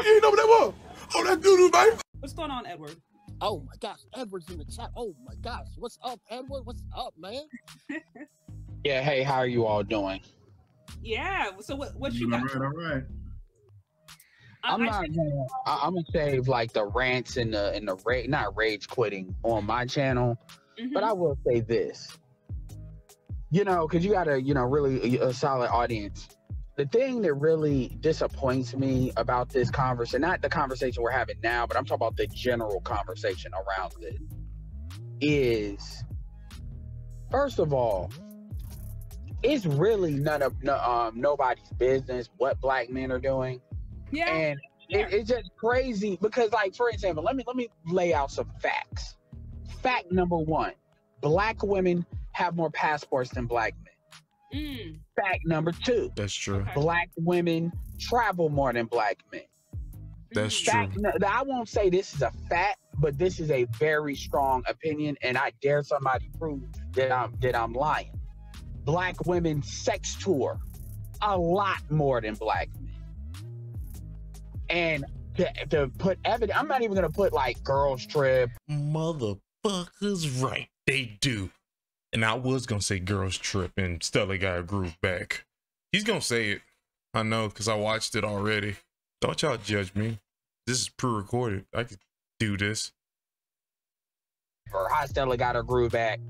you ain't know what that was? Oh, that doo-doo, baby. What's going on, Edward? Oh my gosh, Edward's in the chat. Oh my gosh, what's up, Edward? What's up, man? Yeah, hey, how are you all doing? Yeah, so what you got? All right. I'm gonna save like the rants and the not rage quitting on my channel, but I will say this. Because you got really a solid audience. The thing that really disappoints me about this conversation, not the conversation we're having now, but I'm talking about the general conversation around it, is, first of all, it's really nobody's business what black men are doing. Yeah. And it's just crazy because, like, for example, let me lay out some facts. Fact number one, black women have more passports than black men. Fact number two, that's true. Okay. Black women travel more than black men. That's true. I won't say this is a fact, but this is a very strong opinion, and I dare somebody prove that I'm lying. Black women sex tour a lot more than black men. And to put evidence, I'm not even gonna put like girls trip. Motherfuckers, right? They do. And I was gonna say girls trip, and Stella got a groove back. He's gonna say it. I know, because I watched it already. Don't y'all judge me. This is pre-recorded. I could do this. Or how Stella got her groove back.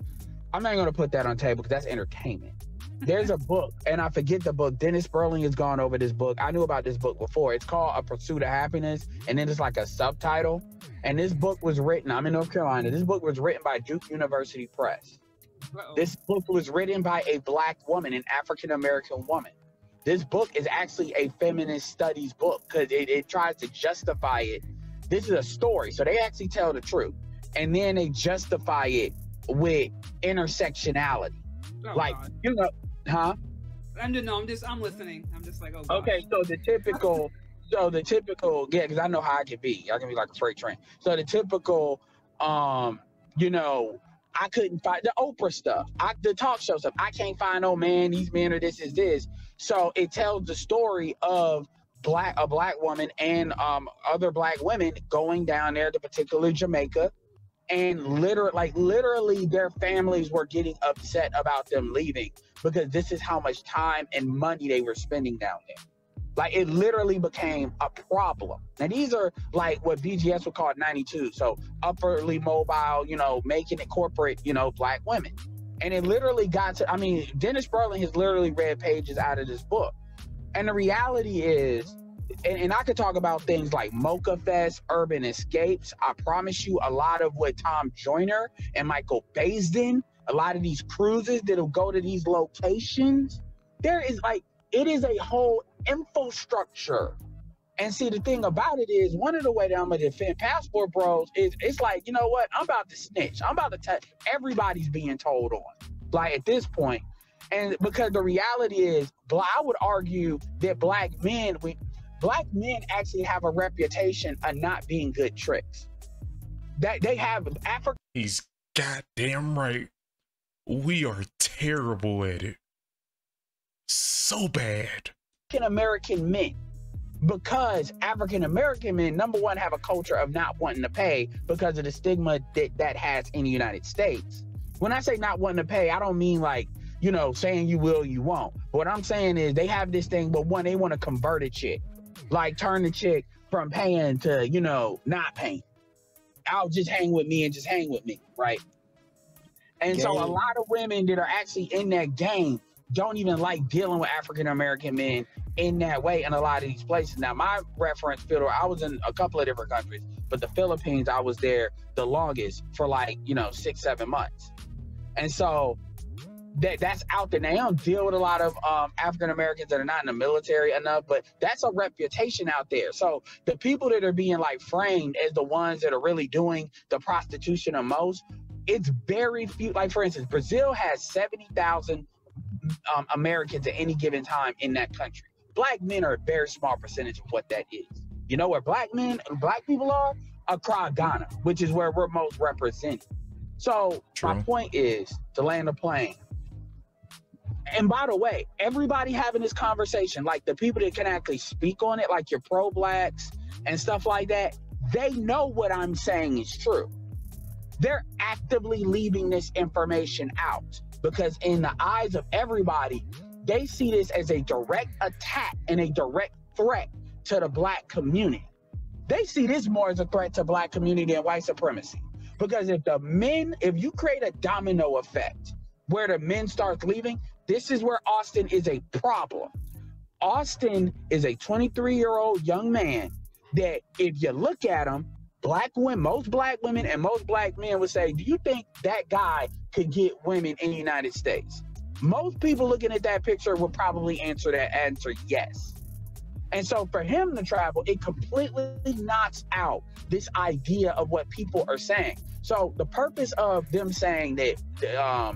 I'm not gonna put that on table because that's entertainment. There's a book, and I forget the book. Dennis Sperling has gone over this book. I knew about this book before. It's called A Pursuit of Happiness, and then it's like a subtitle. And this book was written, I'm in North Carolina. This book was written by Duke University Press. This book was written by a black woman, an African-American woman. This book is actually a feminist studies book because it tries to justify it. This is a story, so they actually tell the truth. And then they justify it with intersectionality. Oh, like, God. Huh? I'm listening. I'm just like, oh, gosh. Okay, so the typical, yeah, because I know how I can be. I can be like a freight train. So the typical, I couldn't find the Oprah stuff, the talk show stuff. I can't find no man, these men are this is this. So it tells the story of a black woman and other black women going down there to particular Jamaica, and literally their families were getting upset about them leaving because this is how much time and money they were spending down there. Like, it literally became a problem. Now, these are like what BGS would call 92. So upperly mobile, making it corporate, black women. And it literally got to, Dennis Sperling has literally read pages out of this book. And the reality is, and I could talk about things like Mocha Fest, Urban Escapes. I promise you a lot of what Tom Joyner and Michael Baisden, a lot of these cruises that'll go to these locations, it is a whole infrastructure. And see, the thing about it is, one of the ways that I'm going to defend Passport Bros is, it's like, you know what? I'm about to snitch. I'm about to tell everybody's being told on. Like, at this point. And because the reality is, I would argue that black men actually have a reputation of not being good tricks. That they have Africa. He's goddamn right. We are terrible at it. So bad. American men, because African-American men, number one, have a culture of not wanting to pay because of the stigma that has in the United States. When I say not wanting to pay, I don't mean like, saying you will, you won't. What I'm saying is they have this thing, but one, they want to convert a chick. Like, turn the chick from paying to, not paying. I'll just hang with me and just hang with me, right? And so a lot of women that are actually in that game don't even like dealing with African-American men in that way in a lot of these places. Now, my reference field, I was in a couple of different countries, but the Philippines, I was there the longest for 6-7 months. And so that's out there. Now, I don't deal with a lot of African-Americans that are not in the military enough, but that's a reputation out there. So the people that are being framed as the ones that are really doing the prostitution the most, it's very few. Like, for instance, Brazil has 70,000 Americans at any given time in that country. Black men are a very small percentage of what that is. You know where black people are? Accra, Ghana, which is where we're most represented. So my point is, to land the plane, And by the way, everybody having this conversation, like the people that can actually speak on it, like your pro-blacks and stuff like that, they know what I'm saying is true. They're actively leaving this information out because in the eyes of everybody, they see this as a direct attack and a direct threat to the black community. They see this more as a threat to black community and white supremacy. Because if you create a domino effect where the men start leaving, this is where Austin is a problem. Austin is a 23-year-old young man that if you look at him, most black women and most black men would say, do you think that guy could get women in the United States? Most people looking at that picture would probably answer yes. And so for him to travel, it completely knocks out this idea of what people are saying. So the purpose of them saying that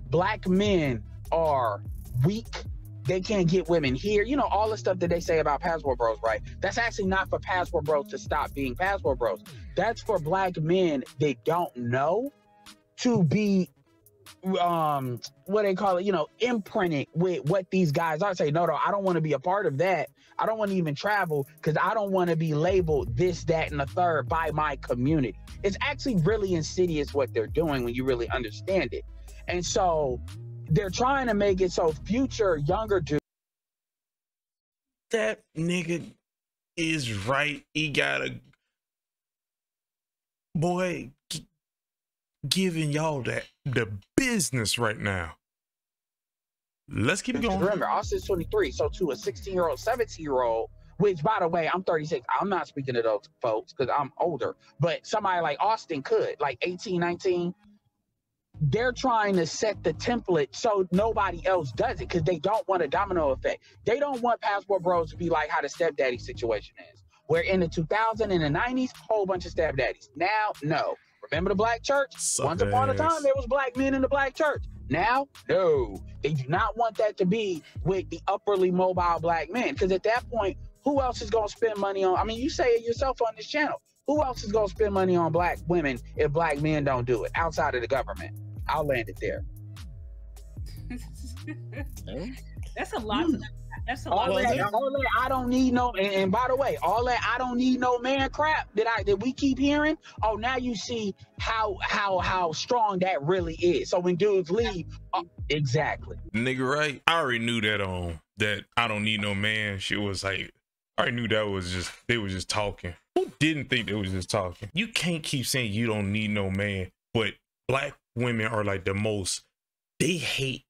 black men are weak, they can't get women here, you know, all the stuff that they say about passport bros, right? That's actually not for passport bros to stop being passport bros. That's for black men that don't know to be what they call it, you know, imprinted with what these guys are. Say, no, I don't want to be a part of that. I don't want to even travel because I don't want to be labeled this, that, and the third by my community. It's actually really insidious what they're doing when you really understand it. And so they're trying to make it so future younger dudes. That nigga is right. He got a boy giving y'all the business right now. Let's keep going. Remember, Austin's 23, so to a 16-year-old, 17-year-old, which, by the way, I'm 36. I'm not speaking to those folks because I'm older, but somebody like Austin could, like 18, 19. They're trying to set the template so nobody else does it because they don't want a domino effect. They don't want passport bros to be like how the stepdaddy situation is, where in the 2000s and the 90s, whole bunch of stepdaddies. Now, no. Remember the black church? Once upon a time, there was black men in the black church. Now, no. They do not want that to be with the upperly mobile black men. Because at that point, who else is going to spend money on? I mean, you say it yourself on this channel. Who else is going to spend money on black women if black men don't do it outside of the government? I'll land it there. That's a lot. That's a lot. All that I don't need no, and by the way, all that I don't need no man crap that we keep hearing. Oh, now you see how strong that really is. So when dudes leave, exactly. Nigga, right? I already knew that I don't need no man. She was like, I already knew that was just, they were just talking. Who didn't think they was just talking? You can't keep saying you don't need no man, but black women are like they hate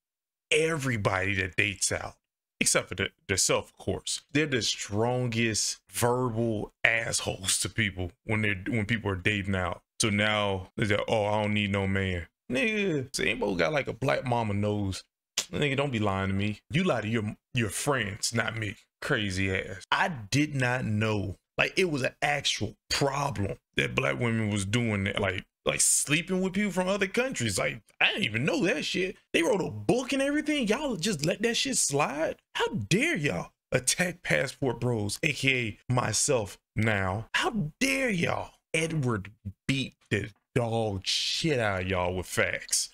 everybody that dates out. Except for themselves, of course. They're the strongest verbal assholes to people when people are dating out. So now they're like, oh, I don't need no man. Nigga, same boy got like a black mama nose. Nigga, don't be lying to me. You lie to your friends, not me. Crazy ass. I did not know. Like, it was an actual problem that black women was doing that, like sleeping with people from other countries. Like, I didn't even know that shit. They wrote a book and everything. Y'all just let that shit slide? How dare y'all attack passport bros, aka myself now? How dare y'all? Edward beat the dog shit out of y'all with facts.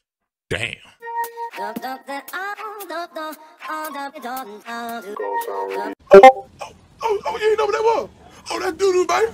Damn. Oh, you ain't know what that was? Oh, that doo-doo, baby.